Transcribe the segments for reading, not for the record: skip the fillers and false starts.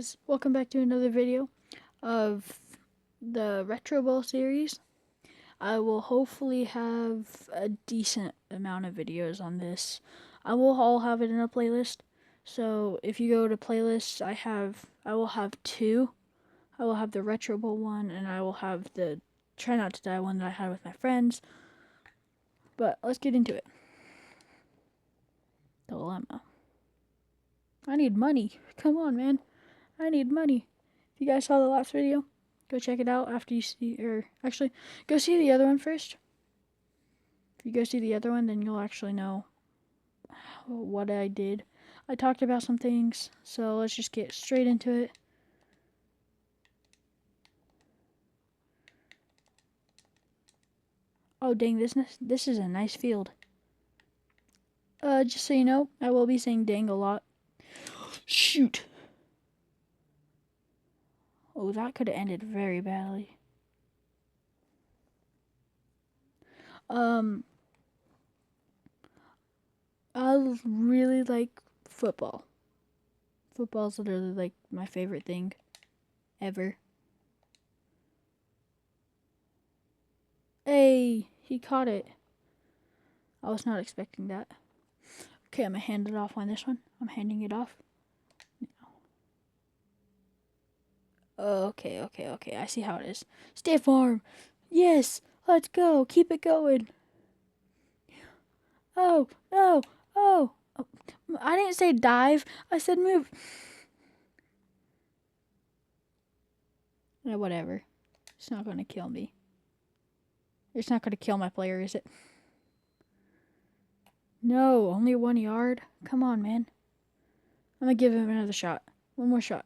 guys, welcome back to another video of the Retro Ball series. I will hopefully have a decent amount of videos on this. I will all have it in a playlist. So if you go to playlists, I will have two. I will have the Retro Ball one, and I will have the Try Not to Die one that I had with my friends. But let's get into it. Dilemma. I need money. Come on, man. I need money. If you guys saw the last video, go check it out after you see, or actually, go see the other one first. If you go see the other one, then you'll actually know what I did. I talked about some things, so let's just get straight into it. Oh dang, this is a nice field. Just so you know, I will be saying dang a lot. Shoot. Oh, that could have ended very badly. I really like football. Football's literally like my favorite thing ever. Hey, he caught it. I was not expecting that. Okay, I'm gonna hand it off on this one. I'm handing it off. Okay. I see how it is. Stay farm. Yes, let's go. Keep it going. Oh, no. Oh. I didn't say dive. I said move. Whatever. It's not gonna kill me. It's not gonna kill my player, is it? No, only 1 yard. Come on, man. I'm gonna give him another shot. One more shot.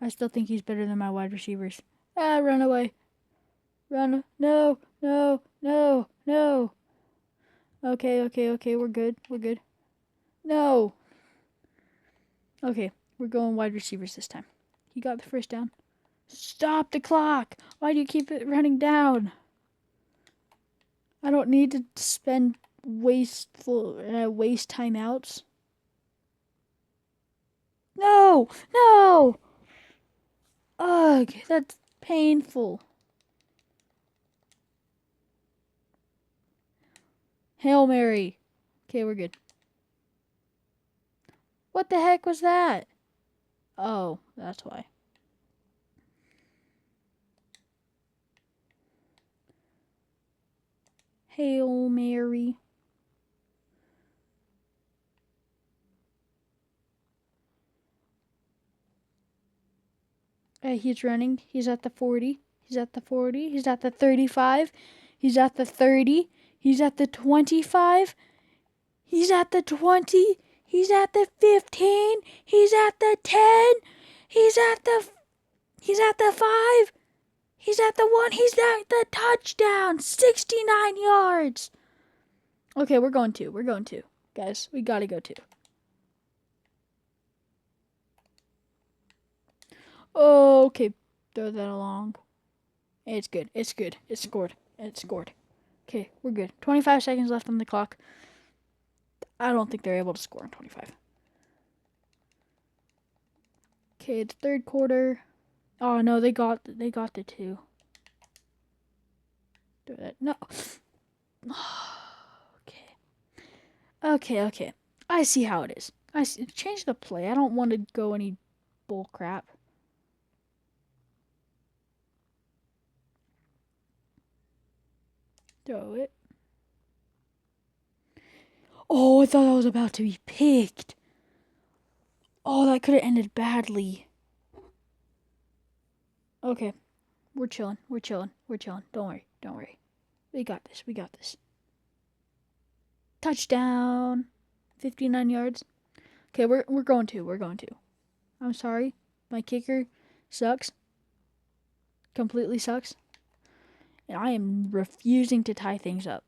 I still think he's better than my wide receivers. Run away. Run. No. Okay, we're good. No. Okay, we're going wide receivers this time. He got the first down. Stop the clock. Why do you keep it running down? I don't need to spend waste timeouts. No. Ugh, that's painful. Hail Mary. Okay, we're good. What the heck was that? Oh, that's why. Hail Mary. He's running. He's at the 40. He's at the 40. He's at the 35. He's at the 30. He's at the 25. He's at the 20. He's at the 15. He's at the 10. He's at the 5. He's at the 1. He's at the touchdown. 69 yards. Okay, we're going 2. Guys, we got to go 2. Okay, throw that along. It's good. It scored. Okay, we're good. 25 seconds left on the clock. I don't think they're able to score in 25. Okay, it's third quarter. Oh no, they got the 2. Do that. No. Okay. I see how it is. I see. Change the play. I don't want to go any bull crap. Throw it. Oh, I thought that was about to be picked. Oh, that could have ended badly. Okay. We're chilling. Don't worry. We got this. Touchdown. 59 yards. Okay, we're going to. I'm sorry. My kicker sucks. Completely sucks. And I am refusing to tie things up.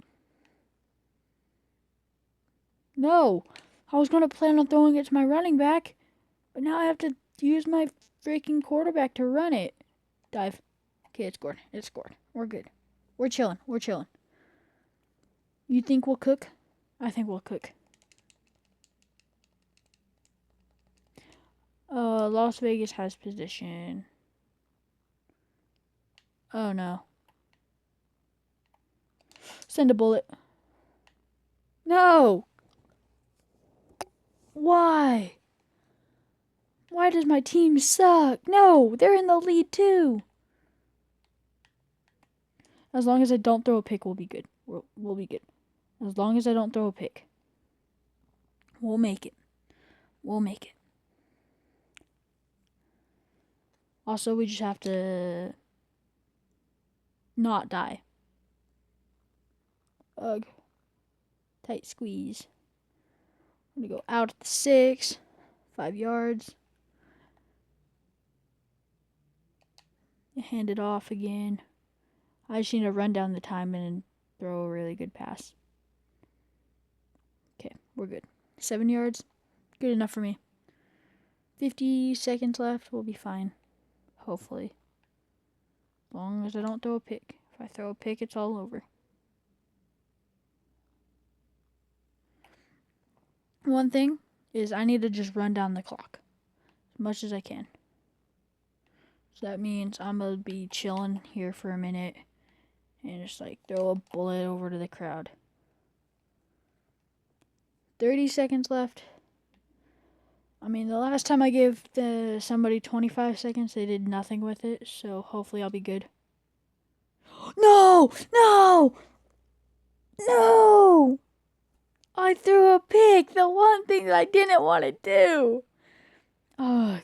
No. I was going to plan on throwing it to my running back, but now I have to use my freaking quarterback to run it. Dive. Okay, it scored. We're good. We're chilling. You think we'll cook? I think we'll cook. Las Vegas has position. Oh no. Send a bullet. No! Why? Why does my team suck? No, they're in the lead too. As long as I don't throw a pick, we'll be good. We'll be good. As long as I don't throw a pick. We'll make it. We'll make it. Also, we just have to not die. Ugh. Tight squeeze. I'm gonna go out at the 6. 5 yards. Hand it off again. I just need to run down the time and throw a really good pass. Okay, we're good. 7 yards. Good enough for me. 50 seconds left. We'll be fine. Hopefully. As long as I don't throw a pick. If I throw a pick, it's all over. One thing is I need to just run down the clock as much as I can. So that means I'm going to be chilling here for a minute and just like throw a bullet over to the crowd. 30 seconds left. I mean, the last time I gave somebody 25 seconds, they did nothing with it, so hopefully I'll be good. No! No! No! I threw a pick, the one thing that I didn't want to do. Ugh.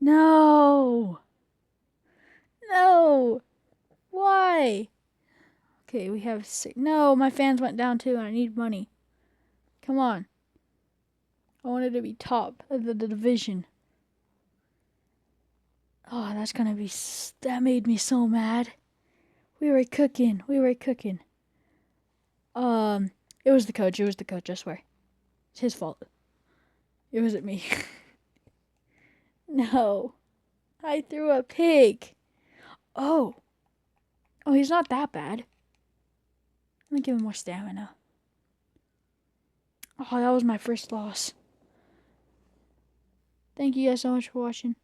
No! No! Why? Okay, we have 6. No, my fans went down too, and I need money. Come on. I wanted to be top of the division. Oh, that's gonna be. That made me so mad. We were cooking. It was the coach. I swear. It's his fault. It wasn't me. No. I threw a pig. Oh. Oh, he's not that bad. Let me give him more stamina. Oh, that was my first loss. Thank you guys so much for watching.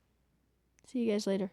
See you guys later.